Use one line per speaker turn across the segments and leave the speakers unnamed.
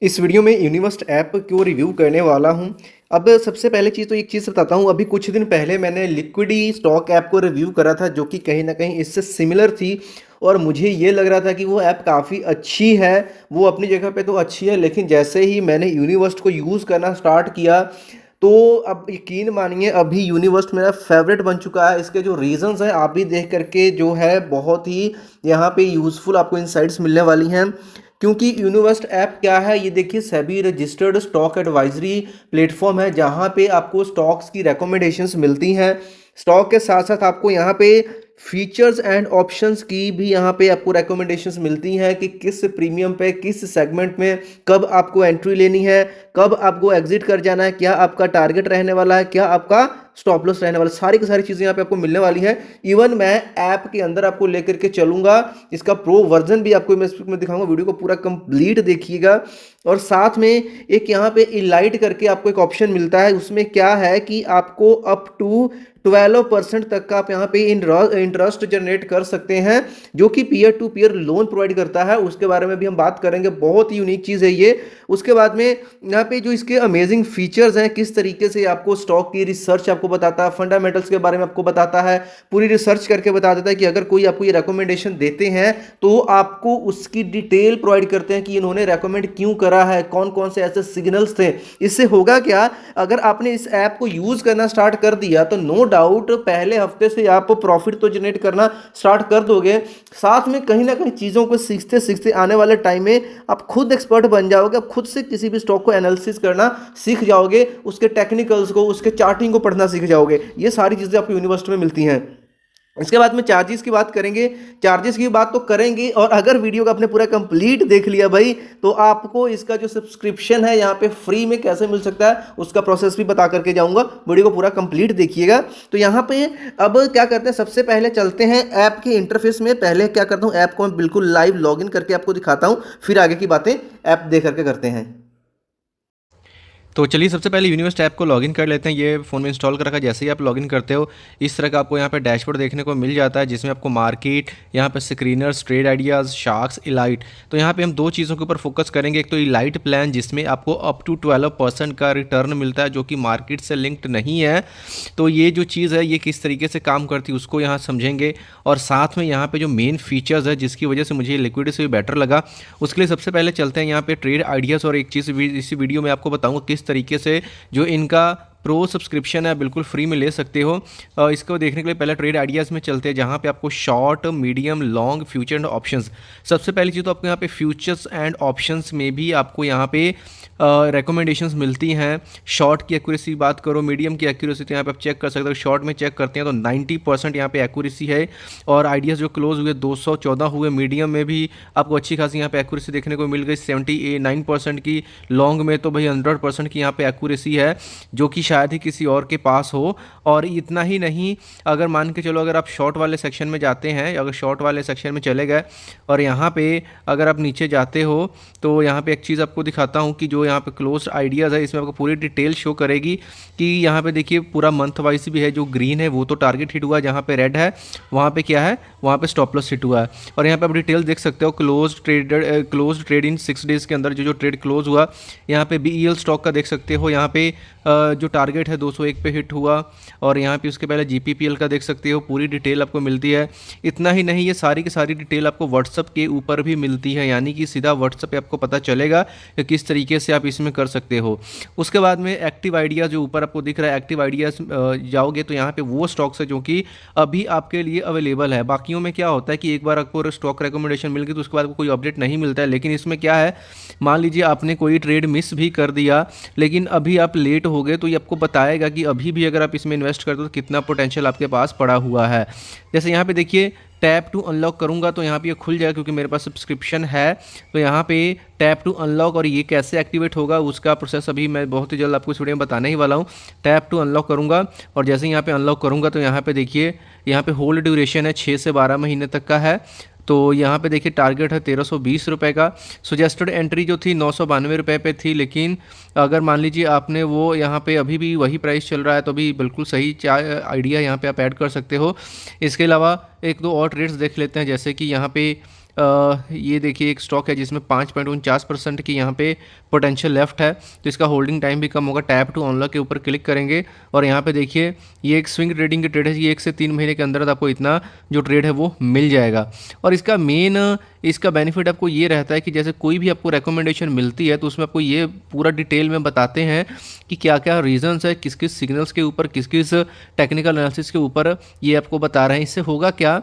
इस वीडियो में यूनिवर्स्ट ऐप को रिव्यू करने वाला हूं। अब सबसे पहले चीज़ तो एक चीज़ बताता हूं, अभी कुछ दिन पहले मैंने लिक्विडी स्टॉक ऐप को रिव्यू करा था जो कि कहीं ना कहीं इससे सिमिलर थी और मुझे ये लग रहा था कि वो ऐप काफ़ी अच्छी है। वो अपनी जगह पे तो अच्छी है, लेकिन जैसे ही मैंने यूनिवर्स्ट को यूज़ करना स्टार्ट किया तो अब यकीन मानिए अभी यूनिवर्स्ट मेरा फेवरेट बन चुका है। इसके जो रीजंस हैं आप भी देख करके जो है बहुत ही यहाँ पे यूज़फुल आपको इंसाइट्स मिलने वाली हैं। क्योंकि यूनिवर्स्ट ऐप क्या है, ये देखिए SEBI registered stock advisory platform है जहाँ पे आपको स्टॉक्स की रिकमेंडेशंस मिलती हैं। स्टॉक के साथ साथ आपको यहाँ पे फीचर्स एंड ऑप्शंस की भी यहाँ पे आपको रिकमेंडेशंस मिलती हैं कि किस प्रीमियम पे किस सेगमेंट में कब आपको एंट्री लेनी है, कब आपको एग्जिट कर जाना है, क्या आपका टारगेट रहने वाला है, क्या आपका स्टॉप लॉस रहने वाला, सारी की सारी चीज़ें यहाँ पे आपको मिलने वाली है। इवन मैं ऐप के अंदर आपको लेकर के चलूंगा, इसका प्रो वर्जन भी आपको मैं इसमें दिखाऊंगा। वीडियो को पूरा कंप्लीट देखिएगा। और साथ में एक यहाँ पे इलाइट करके आपको एक ऑप्शन मिलता है, उसमें क्या है कि आपको अप टू 12% तक का आप यहाँ पे इंटरेस्ट जनरेट कर सकते हैं, जो कि peer to peer loan provide करता है। उसके बारे में भी हम बात करेंगे, बहुत ही यूनिक चीज़ है ये। उसके बाद में यहाँ पे जो इसके अमेजिंग फीचर्स हैं, किस तरीके से आपको स्टॉक की रिसर्च आपको बताता है, फंडामेंटल्स के बारे में आपको बताता है, पूरी रिसर्च करके बता देता है कि अगर कोई आपको ये रिकमेंडेशन देते हैं तो आपको उसकी डिटेल प्रोवाइड करते हैं कि इन्होंने रेकमेंड क्यों करा है, कौन कौन से ऐसे सिग्नल्स थे। इससे होगा क्या, अगर आपने इस ऐप को यूज करना स्टार्ट कर दिया तो नो डाउट पहले हफ्ते से आप प्रॉफिट तो जनरेट करना स्टार्ट कर दोगे, साथ में कहीं ना कहीं चीज़ों को सीखते सीखते आने वाले टाइम में आप खुद एक्सपर्ट बन जाओगे। आप खुद से किसी भी स्टॉक को एनालिसिस करना सीख जाओगे, उसके टेक्निकल्स को, उसके चार्टिंग को पढ़ना सीख जाओगे। ये सारी चीज़ें आपको यूनिवर्सिटी में मिलती हैं। इसके बाद में चार्जेस की बात करेंगे, चार्जेस की बात तो करेंगे। और अगर वीडियो का आपने पूरा कंप्लीट देख लिया भाई, तो आपको इसका जो सब्सक्रिप्शन है यहाँ पे फ्री में कैसे मिल सकता है उसका प्रोसेस भी बता करके जाऊंगा। वीडियो को पूरा कंप्लीट देखिएगा। तो यहाँ पे अब क्या करते हैं, सबसे पहले चलते हैं ऐप के इंटरफेस में। पहले क्या करता हूँ, ऐप को मैं बिल्कुल लाइव लॉगिन करके आपको दिखाता हूँ, फिर आगे की बातें ऐप देख करके करते हैं।
तो चलिए सबसे पहले यूनिवर्स्ट ऐप को लॉगिन कर लेते हैं। ये फ़ोन में इंस्टॉल कर रखा है। जैसे ही आप लॉगिन करते हो इस तरह का आपको यहाँ पे डैशबोर्ड देखने को मिल जाता है, जिसमें आपको मार्केट, यहाँ पे screeners, trade ideas, sharks, elite. तो यहाँ पे हम दो चीज़ों के ऊपर फोकस करेंगे। एक तो इलाइट प्लान, जिसमें आपको अप टू 12% का रिटर्न मिलता है, जो कि मार्केट से लिंक्ड नहीं है। तो ये जो चीज़ है ये किस तरीके से काम करती है उसको यहाँ समझेंगे। और साथ में यहाँ पर जो मेन फीचर्स है जिसकी वजह से मुझे लिक्विडिटी से भी बेटर लगा, उसके लिए सबसे पहले चलते हैं यहाँ पे ट्रेड आइडियाज़। और एक चीज़ इसी वीडियो में आपको बताऊँगा किस तरीके से जो इनका प्रो सब्सक्रिप्शन है बिल्कुल फ्री में ले सकते हो। इसको देखने के लिए पहले ट्रेड आइडियाज़ में चलते हैं, जहाँ पे आपको short, medium, long, future and options. सबसे पहली चीज़ तो आपको यहाँ पे फ्यूचर्स एंड ऑप्शंस में भी आपको यहाँ पे रिकमेंडेशंस मिलती हैं। शॉर्ट की एक्यूरेसी बात करो, मीडियम की एक्यूरेसी तो यहाँ पे आप चेक कर सकते हो। शॉर्ट में चेक करते हैं तो 90% यहाँ पे एक्यूरेसी है। और आइडियाज़ जो क्लोज हुए 214 हुए। मीडियम में भी आपको अच्छी खासी यहाँ पे एक्यूरेसी देखने को मिल गई 79% की। लॉन्ग में तो भाई 100% की यहाँ पे एक्यूरेसी है, जो कि शायद ही किसी और के पास हो। और इतना ही नहीं, अगर मान के चलो अगर आप शॉर्ट वाले सेक्शन में जाते हैं, अगर शॉर्ट वाले सेक्शन में चले गए और यहाँ पे अगर आप नीचे जाते हो तो यहाँ पे एक चीज़ आपको दिखाता हूँ कि जो यहाँ पे क्लोज आइडियाज़ है इसमें आपको पूरी डिटेल शो करेगी कि यहाँ पे देखिए पूरा मंथ वाइज भी है। जो ग्रीन है वो तो टारगेट हिट हुआ है, जहाँ पे रेड है वहाँ पे क्या है, वहाँ पे स्टॉप लॉस हिट हुआ है। और यहाँ पे आप डिटेल देख सकते हो, क्लोज ट्रेड इन 6 डेज़ के अंदर जो ट्रेड क्लोज हुआ। यहाँ पे BEL स्टॉक का देख सकते हो, यहाँ पे जो टारगेट है 201 पे हिट हुआ। और यहाँ पे उसके पहले GPPL का देख सकते हो, पूरी डिटेल आपको मिलती है। इतना ही नहीं, ये सारी की सारी डिटेल आपको व्हाट्सअप के ऊपर भी मिलती है, यानी कि सीधा व्हाट्सअप पे आपको पता चलेगा कि किस तरीके से आप इसमें कर सकते हो। उसके बाद में एक्टिव आइडियाज़ जो ऊपर आपको दिख रहा है, एक्टिव आइडियाज़ जाओगे तो यहाँ पे वो स्टॉक्स है जो कि अभी आपके लिए अवेलेबल है। बाकियों में क्या होता है कि एक बार आपको स्टॉक रिकमेंडेशन मिल गई तो उसके बाद कोई अपडेट नहीं मिलता है। लेकिन इसमें क्या है, मान लीजिए आपने कोई ट्रेड मिस भी कर दिया लेकिन अभी आप लेट हो गए, तो ये आपको बताएगा कि अभी भी अगर आप इसमें इन्वेस्ट करते हो तो कितना पोटेंशियल आपके पास पड़ा हुआ है। जैसे यहाँ पे देखिए, टैप टू अनलॉक करूँगा तो यहाँ पे ये खुल जाएगा क्योंकि मेरे पास सब्सक्रिप्शन है। तो यहाँ पे टैप टू अनलॉक, और ये कैसे एक्टिवेट होगा उसका प्रोसेस अभी मैं बहुत ही जल्द आपको इस वीडियो में बताने ही वाला हूँ। टैप टू अनलॉक करूँगा और जैसे ही यहाँ पे अनलॉक करूँगा तो यहाँ पे देखिए, यहाँ पे होल्ड ड्यूरेशन है 6 से 12 महीने तक का है। तो यहाँ पे देखिए टारगेट है 1320 रुपये का। सजेस्टेड एंट्री जो थी 992 रुपये पे थी, लेकिन अगर मान लीजिए आपने वो यहाँ पे अभी भी वही प्राइस चल रहा है तो भी बिल्कुल सही आइडिया यहाँ पे आप ऐड कर सकते हो। इसके अलावा एक दो और ट्रेड्स देख लेते हैं, जैसे कि यहाँ पे ये देखिए एक स्टॉक है जिसमें 5.49% की यहाँ पे पोटेंशियल लेफ्ट है, तो इसका होल्डिंग टाइम भी कम होगा। टैप टू अनलॉक के ऊपर क्लिक करेंगे और यहाँ पे देखिए ये एक स्विंग ट्रेडिंग की ट्रेड है, ये 1 से 3 महीने के अंदर आपको इतना जो ट्रेड है वो मिल जाएगा। और इसका मेन इसका बेनिफिट आपको ये रहता है कि जैसे कोई भी आपको रिकमेंडेशन मिलती है तो उसमें आपको ये पूरा डिटेल में बताते हैं कि क्या क्या रीजंस है, किस किस सिग्नल्स के ऊपर, किस किस टेक्निकल एनालिसिस के ऊपर ये आपको बता रहे हैं। इससे होगा क्या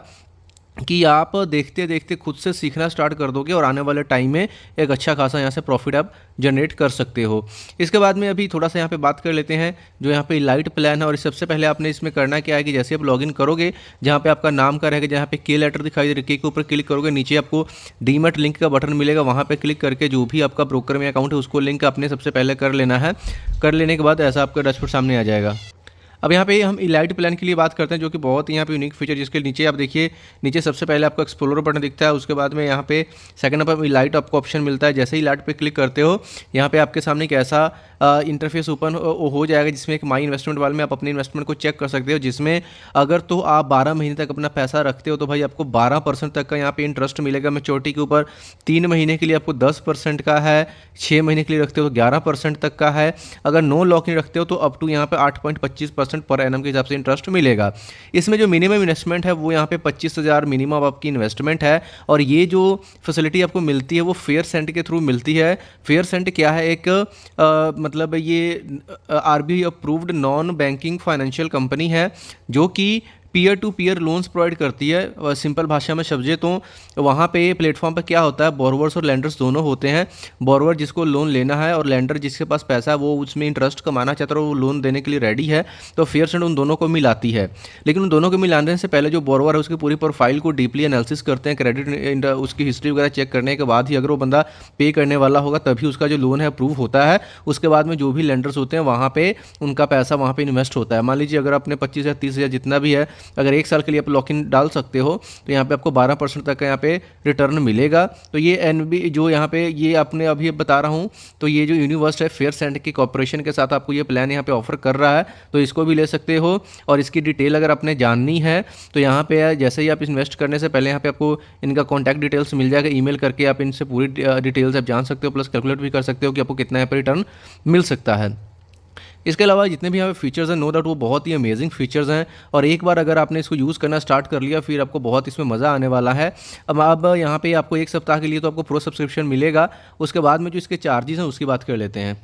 कि आप देखते देखते खुद से सीखना स्टार्ट कर दोगे और आने वाले टाइम में एक अच्छा खासा यहाँ से प्रॉफिट आप जनरेट कर सकते हो। इसके बाद में अभी थोड़ा सा यहाँ पे बात कर लेते हैं जो यहाँ पे लाइट प्लान है। और सबसे पहले आपने इसमें करना क्या है कि जैसे आप लॉगिन करोगे, जहाँ पे आपका नाम का रहेगा, जहाँ पे के लेटर दिखाई दे रही है, के ऊपर क्लिक करोगे, नीचे आपको डीमैट लिंक का बटन मिलेगा, वहाँ पर क्लिक करके जो भी आपका ब्रोकर में अकाउंट है उसको लिंक आपने सबसे पहले कर लेना है। कर लेने के बाद ऐसा आपका डैशबोर्ड सामने आ जाएगा। अब यहाँ पे हम इलाइट प्लान के लिए बात करते हैं जो कि बहुत ही यहाँ पे यूनिक फीचर, जिसके नीचे आप देखिए, नीचे सबसे पहले आपको एक्सप्लोरर बटन दिखता है, उसके बाद में यहाँ पे सेकंड नंबर इलाइट आपको ऑप्शन मिलता है। जैसे ही इलाइट पे क्लिक करते हो यहाँ पे आपके सामने एक ऐसा इंटरफेस ओपन हो जाएगा जिसमें एक माई इन्वेस्टमेंट वाले में आप अपने इन्वेस्टमेंट को चेक कर सकते हो, जिसमें अगर तो आप 12 महीने तक अपना पैसा रखते हो तो भाई आपको 12% तक का यहाँ पे इंटरेस्ट मिलेगा मैच्योरिटी के ऊपर। 3 महीने के लिए आपको 10% का है, 6 महीने के लिए रखते हो तो 11% तक का है, अगर नो लॉक इन रखते हो तो अप टू यहाँ पे 8.25% पर एनम के हिसाब से इंटरेस्ट मिलेगा। इसमें जो मिनिमम इन्वेस्टमेंट है वो यहाँ पे 25,000 मिनिमम आपकी इन्वेस्टमेंट है। और ये जो फैसिलिटी आपको मिलती है वो फेयर सेंट के थ्रू मिलती है। फेयर सेंट क्या है, एक मतलब ये RBI approved non banking financial company है जो कि peer to peer loans provide करती है। सिंपल भाषा में समझे तो वहाँ पे प्लेटफॉर्म पे क्या होता है, बोरोवर्स और लैंडर्स दोनों होते हैं। बोरोवर जिसको लोन लेना है और लैंडर जिसके पास पैसा है वो उसमें इंटरेस्ट कमाना चाहता है और वो लोन देने के लिए रेडी है, तो फेयर सेंट उन दोनों को मिलाती है। लेकिन उन दोनों को मिलाने से पहले जो बोरोवर है उसकी पूरी प्रोफाइल को डीपली एनालिसिस करते हैं, क्रेडिट उसकी हिस्ट्री वगैरह चेक करने के बाद ही अगर वो बंदा पे करने वाला होगा तभी उसका जो लोन है अप्रूव होता है। उसके बाद में जो भी लैंडर्स होते हैं वहाँ पे उनका पैसा वहाँ पे इन्वेस्ट होता है। मान लीजिए अगर आपने 25 या 30 हज़ार जितना भी है, अगर 1 साल के लिए आप लॉक इन डाल सकते हो तो यहाँ पे आपको 12% तक का यहाँ पे रिटर्न मिलेगा। तो ये एनबी जो यहाँ पे ये आपने अभी बता रहा हूँ, तो ये जो यूनिवर्स है फेयर सेंट की कॉर्पोरेशन के साथ आपको ये प्लान यहाँ पे ऑफर कर रहा है, तो इसको भी ले सकते हो। और इसकी डिटेल अगर आपने जाननी है तो यहाँ पे जैसे ही आप इन्वेस्ट करने से पहले यहाँ पे आपको इनका कॉन्टैक्ट डिटेल्स मिल जाएगा, ईमेल करके आप इनसे पूरी डिटेल्स आप जान सकते हो, प्लस कैलकुलेट भी कर सकते हो कि आपको कितना यहाँ पे रिटर्न मिल सकता है। इसके अलावा जितने भी यहाँ पे फीचर्स हैं, नो डाउट वो बहुत ही अमेजिंग फीचर्स हैं और एक बार अगर आपने इसको यूज़ करना स्टार्ट कर लिया फिर आपको बहुत इसमें मज़ा आने वाला है। अब यहाँ पे आपको 1 सप्ताह के लिए तो आपको प्रो सब्सक्रिप्शन मिलेगा। उसके बाद में जो इसके चार्जेस हैं उसकी बात कर लेते हैं।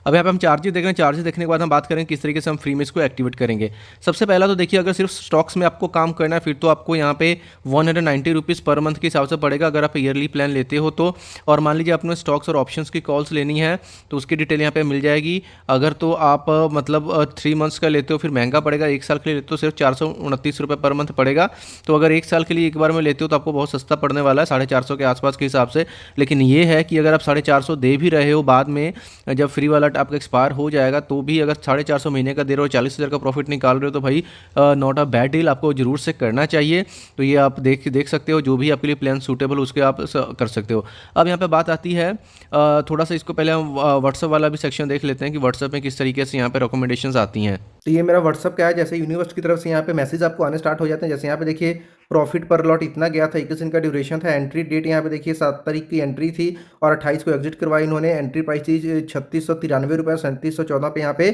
अब यहाँ पे हम चार्जेस देख रहे हैं। चार्जेस देखने के बाद हम बात करें किस तरीके से हम फ्री में इसको एक्टिवेट करेंगे। सबसे पहला तो देखिए, अगर सिर्फ स्टॉक्स में आपको काम करना है फिर तो आपको यहाँ पे 190 रुपीज़ पर मंथ के हिसाब से पड़ेगा अगर आप ईयरली प्लान लेते हो तो। और मान लीजिए आपने स्टॉक्स और ऑप्शंस की कॉल्स लेनी है तो उसकी डिटेल यहाँ पे मिल जाएगी। अगर तो आप मतलब 3 मंथ्स का लेते हो फिर महंगा पड़ेगा, 1 साल के लिए लेते हो सिर्फ 429 रुपये पर मंथ पड़ेगा। तो अगर 1 साल के लिए एक बार में लेते हो तो आपको बहुत सस्ता पड़ने वाला है, 450 के आसपास के हिसाब से। लेकिन ये है कि अगर आप 450 दे भी रहे हो, बाद में जब फ्री वाला आपका एक्सपायर हो जाएगा तो भी अगर 450 महीने का दे रहे हो, 40,000 का प्रॉफिट निकाल रहे हो तो भाई नॉट अ बैड डील, आपको जरूर से करना चाहिए। तो ये आप देख सकते हो, जो भी आपके लिए प्लान सूटेबल उसके आप कर सकते हो। अब यहाँ पे बात आती है थोड़ा सा, इसको पहले हम व्हाट्सअप वाला भी सेक्शन देख लेते हैं कि व्हाट्सअप में किस तरीके से यहाँ पे रिकमेंडेशंस आती हैं।
तो ये मेरा व्हाट्सअप क्या है, जैसे यूनिवर्स की तरफ से यहाँ पे मैसेज आपको आने स्टार्ट हो जाते हैं। जैसे यहाँ पे देखिए प्रॉफिट पर लॉट इतना गया था, 21 दिन का ड्यूरेशन था, एंट्री डेट यहाँ पे देखिए 7 तारीख की एंट्री थी और 28 को एग्जिट करवाई इन्होंने। एंट्री प्राइस थी 3693 रुपये, 3714 पे यहाँ पे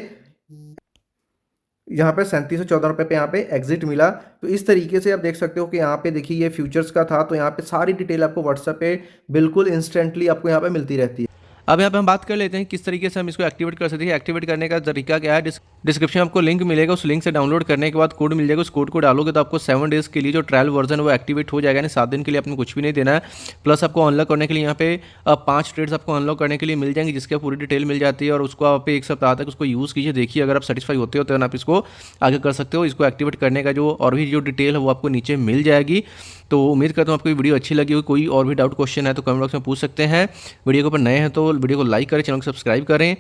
3714 रुपये पे यहाँ पे एग्जिट मिला। तो इस तरीके से आप देख सकते हो कि यहाँ पे देखिए ये फ्यूचर्स का था, तो यहाँ पे सारी डिटेल आपको व्हाट्सएप पे बिल्कुल इंस्टेंटली आपको यहाँ पे मिलती रहती है।
अब यहाँ पे हम बात कर लेते हैं किस तरीके से हम इसको एक्टिवेट कर सकते हैं। एक्टिवेट करने का तरीका क्या है, डिस्क्रिप्शन में आपको लिंक मिलेगा, उस लिंक से डाउनलोड करने के बाद कोड मिल जाएगा। उस कोड को डालोगे तो आपको 7 डेज़ के लिए जो ट्रायल वर्जन है वो एक्टिवेट हो जाएगा, यानी 7 दिन के लिए आपको कुछ भी नहीं देना है। प्लस आपको अनलॉक करने के लिए यहाँ पे 5 ट्रेड्स आपको अनलॉक करने के लिए मिल जाएंगी, जिसकी पूरी डिटेल मिल जाती है और उसको आप 1 सप्ताह तक उसको यूज़ कीजिए। देखिए अगर आप सेटिस्फाई होते हो तो आप इसको आगे कर सकते हो। इसको एक्टिवेट करने का जो और भी जो डिटेल है वो आपको नीचे मिल जाएगी। तो उम्मीद करता हूँ आपको ये वीडियो अच्छी लगी हो। कोई और भी डाउट क्वेश्चन है तो कमेंट बॉक्स में पूछ सकते हैं। वीडियो के ऊपर नए हैं तो वीडियो को लाइक करें, चैनल को सब्सक्राइब करें।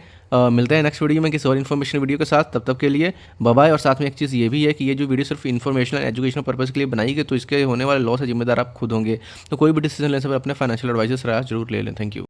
मिलते हैं नेक्स्ट वीडियो में किसी और इन्फॉर्मेशन वीडियो के साथ। तब तक के लिए बाय बाय। और साथ में एक चीज़ ये भी है कि ये जो वीडियो सिर्फ इन्फॉर्मेशनल एजुकेशनल पर्पज़ के लिए बनाई गई, तो इसके होने वाले लॉस है जिम्मेदार आप खुद होंगे। तो कोई भी डिसीजन लेने से पहले अपने फाइनेंशियल एडवाइजर से राय जरूर ले लें। Thank you.